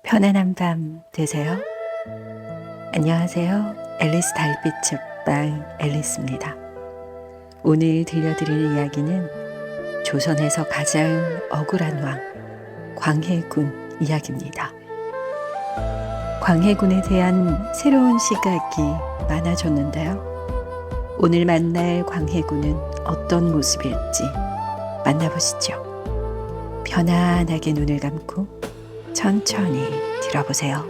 편안한 밤 되세요? 안녕하세요. 앨리스 달빛의 방 앨리스입니다. 오늘 들려드릴 이야기는 조선에서 가장 억울한 왕 광해군 이야기입니다. 광해군에 대한 새로운 시각이 많아졌는데요. 오늘 만날 광해군은 어떤 모습일지 만나보시죠. 편안하게 눈을 감고 천천히 들어보세요.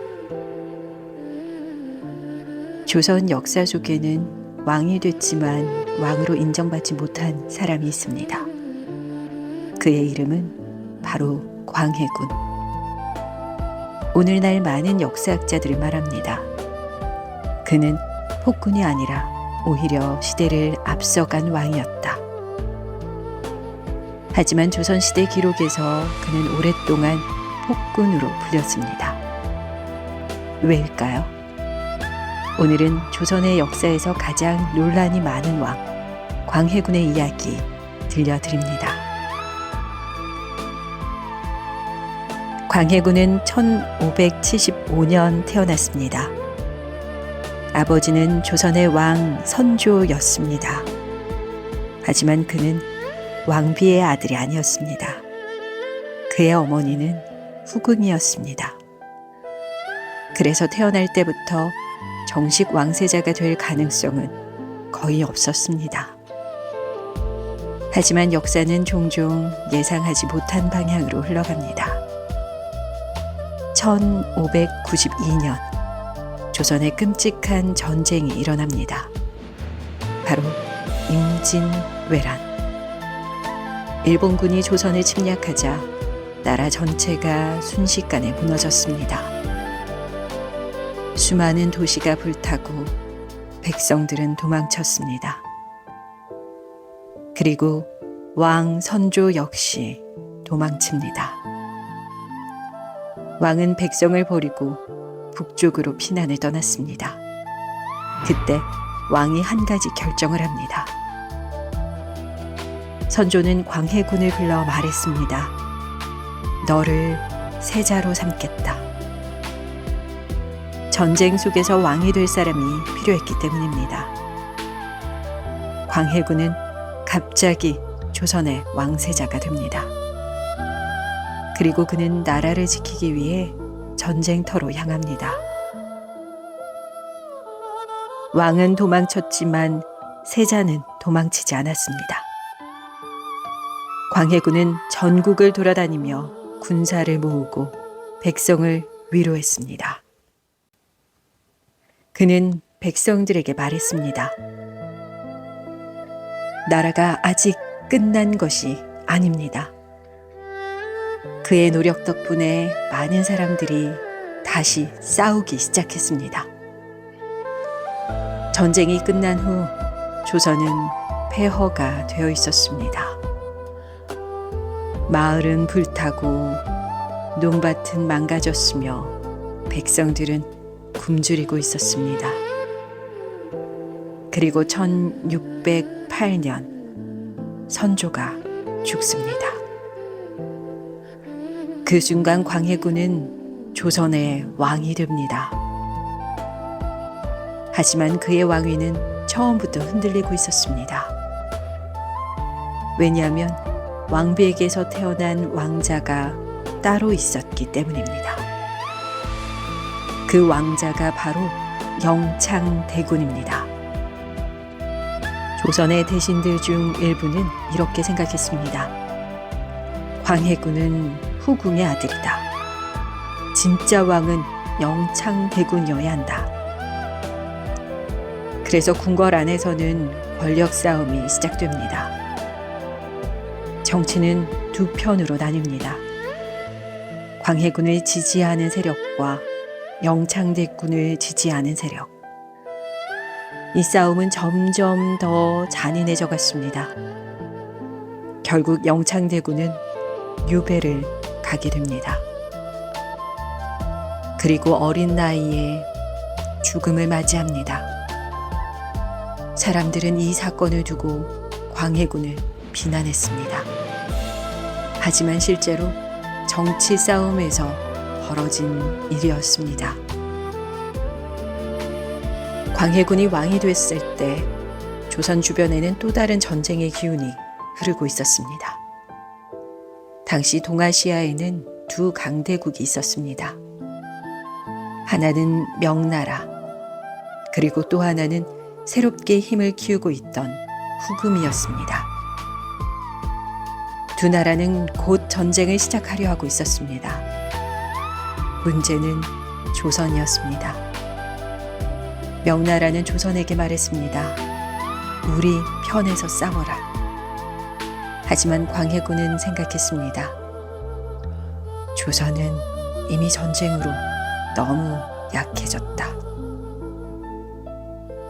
조선 역사 속에는 왕이 됐지만 왕으로 인정받지 못한 사람이 있습니다. 그의 이름은 바로 광해군. 오늘날 많은 역사학자들을 말합니다. 그는 폭군이 아니라 오히려 시대를 앞서간 왕이었다. 하지만 조선시대 기록에서 그는 오랫동안 폭군으로 불렸습니다. 왜일까요? 오늘은 조선의 역사에서 가장 논란이 많은 왕 광해군의 이야기 들려드립니다. 광해군은 1575년 태어났습니다. 아버지는 조선의 왕 선조였습니다. 하지만 그는 왕비의 아들이 아니었습니다. 그의 어머니는 후궁이었습니다. 그래서 태어날 때부터 정식 왕세자가 될 가능성은 거의 없었습니다. 하지만 역사는 종종 예상하지 못한 방향으로 흘러갑니다. 1592년 조선에 끔찍한 전쟁이 일어납니다. 바로 임진왜란. 일본군이 조선을 침략하자 나라 전체가 순식간에 무너졌습니다. 수많은 도시가 불타고 백성들은 도망쳤습니다. 그리고 왕 선조 역시 도망칩니다. 왕은 백성을 버리고 북쪽으로 피난을 떠났습니다. 그때 왕이 한 가지 결정을 합니다. 선조는 광해군을 불러 말했습니다. 너를 세자로 삼겠다. 전쟁 속에서 왕이 될 사람이 필요했기 때문입니다. 광해군은 갑자기 조선의 왕세자가 됩니다. 그리고 그는 나라를 지키기 위해 전쟁터로 향합니다. 왕은 도망쳤지만 세자는 도망치지 않았습니다. 광해군은 전국을 돌아다니며 군사를 모으고 백성을 위로했습니다. 그는 백성들에게 말했습니다. 나라가 아직 끝난 것이 아닙니다. 그의 노력 덕분에 많은 사람들이 다시 싸우기 시작했습니다. 전쟁이 끝난 후 조선은 폐허가 되어 있었습니다. 마을은 불타고 농밭은 망가졌으며 백성들은 굶주리고 있었습니다. 그리고 1608년 선조가 죽습니다. 그 순간 광해군은 조선의 왕이 됩니다. 하지만 그의 왕위는 처음부터 흔들리고 있었습니다. 왜냐하면 왕비에게서 태어난 왕자가 따로 있었기 때문입니다. 그 왕자가 바로 영창대군입니다. 조선의 대신들 중 일부는 이렇게 생각했습니다. 광해군은 후궁의 아들이다. 진짜 왕은 영창대군이어야 한다. 그래서 궁궐 안에서는 권력 싸움이 시작됩니다. 정치는 두 편으로 나뉩니다. 광해군을 지지하는 세력과 영창대군을 지지하는 세력. 이 싸움은 점점 더 잔인해져 갔습니다. 결국 영창대군은 유배를 가게 됩니다. 그리고 어린 나이에 죽음을 맞이합니다. 사람들은 이 사건을 두고 광해군을 비난했습니다. 하지만 실제로 정치 싸움에서 벌어진 일이었습니다. 광해군이 왕이 됐을 때 조선 주변에는 또 다른 전쟁의 기운이 흐르고 있었습니다. 당시 동아시아에는 두 강대국이 있었습니다. 하나는 명나라, 그리고 또 하나는 새롭게 힘을 키우고 있던 후금이었습니다. 두 나라는 곧 전쟁을 시작하려 하고 있었습니다. 문제는 조선이었습니다. 명나라는 조선에게 말했습니다. 우리 편에서 싸워라. 하지만 광해군은 생각했습니다. 조선은 이미 전쟁으로 너무 약해졌다.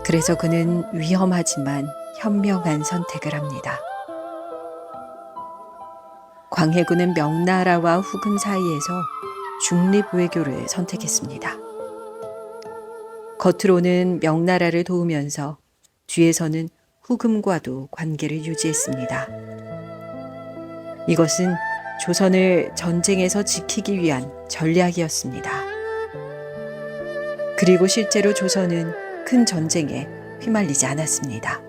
그래서 그는 위험하지만 현명한 선택을 합니다. 광해군은 명나라와 후금 사이에서 중립 외교를 선택했습니다. 겉으로는 명나라를 도우면서 뒤에서는 후금과도 관계를 유지했습니다. 이것은 조선을 전쟁에서 지키기 위한 전략이었습니다. 그리고 실제로 조선은 큰 전쟁에 휘말리지 않았습니다.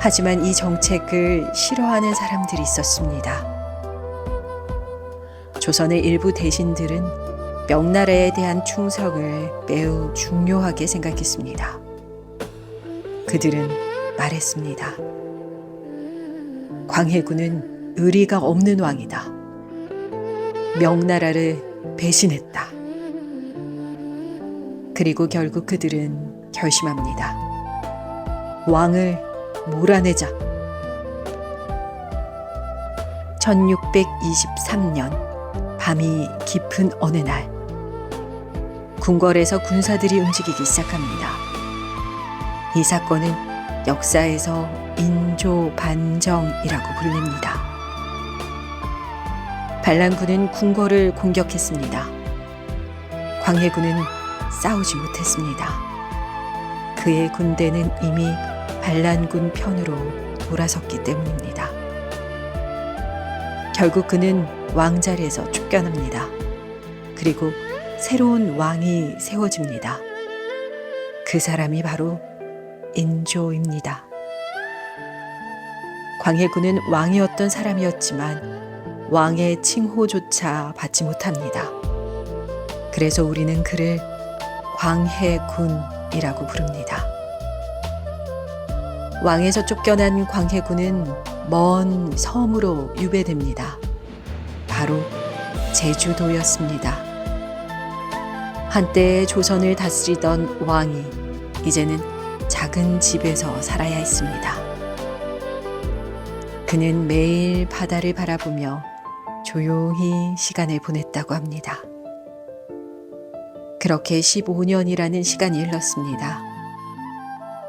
하지만 이 정책을 싫어하는 사람들이 있었습니다. 조선의 일부 대신들은 명나라에 대한 충성을 매우 중요하게 생각했습니다. 그들은 말했습니다. 광해군은 의리가 없는 왕이다. 명나라를 배신했다. 그리고 결국 그들은 결심합니다. 왕을 몰아내자. 1623년 밤이 깊은 어느 날, 궁궐에서 군사들이 움직이기 시작합니다. 이 사건은 역사에서 인조반정이라고 불립니다. 반란군은 궁궐을 공격했습니다. 광해군은 싸우지 못했습니다. 그의 군대는 이미 반란군 편으로 돌아섰기 때문입니다. 결국 그는 왕자리에서 쫓겨납니다. 그리고 새로운 왕이 세워집니다. 그 사람이 바로 인조입니다. 광해군은 왕이었던 사람이었지만 왕의 칭호조차 받지 못합니다. 그래서 우리는 그를 광해군이라고 부릅니다. 왕에서 쫓겨난 광해군은 먼 섬으로 유배됩니다. 바로 제주도였습니다. 한때 조선을 다스리던 왕이 이제는 작은 집에서 살아야 했습니다. 그는 매일 바다를 바라보며 조용히 시간을 보냈다고 합니다. 그렇게 15년이라는 시간이 흘렀습니다.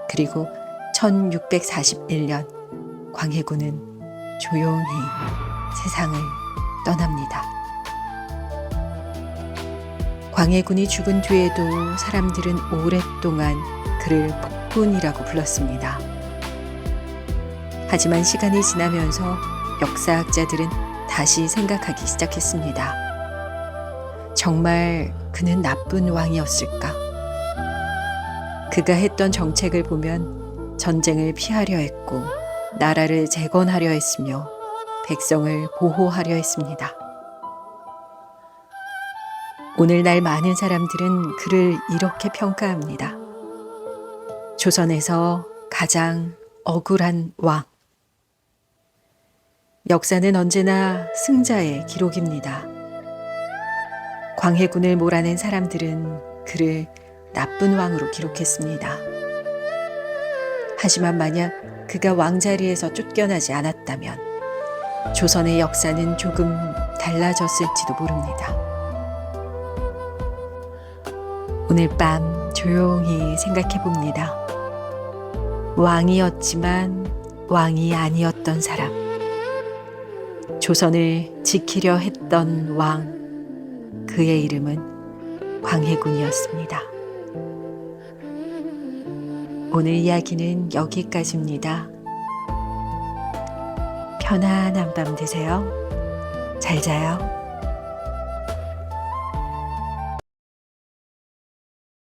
그리고 1641년 광해군은 조용히 세상을 떠납니다. 광해군이 죽은 뒤에도 사람들은 오랫동안 그를 폭군이라고 불렀습니다. 하지만 시간이 지나면서 역사학자들은 다시 생각하기 시작했습니다. 정말 그는 나쁜 왕이었을까? 그가 했던 정책을 보면 전쟁을 피하려 했고 나라를 재건하려 했으며 백성을 보호하려 했습니다. 오늘날 많은 사람들은 그를 이렇게 평가합니다. 조선에서 가장 억울한 왕. 역사는 언제나 승자의 기록입니다. 광해군을 몰아낸 사람들은 그를 나쁜 왕으로 기록했습니다. 하지만 만약 그가 왕자리에서 쫓겨나지 않았다면 조선의 역사는 조금 달라졌을지도 모릅니다. 오늘 밤 조용히 생각해 봅니다. 왕이었지만 왕이 아니었던 사람. 조선을 지키려 했던 왕. 그의 이름은 광해군이었습니다. 오늘 이야기는 여기까지입니다. 편안한 밤 되세요. 잘 자요.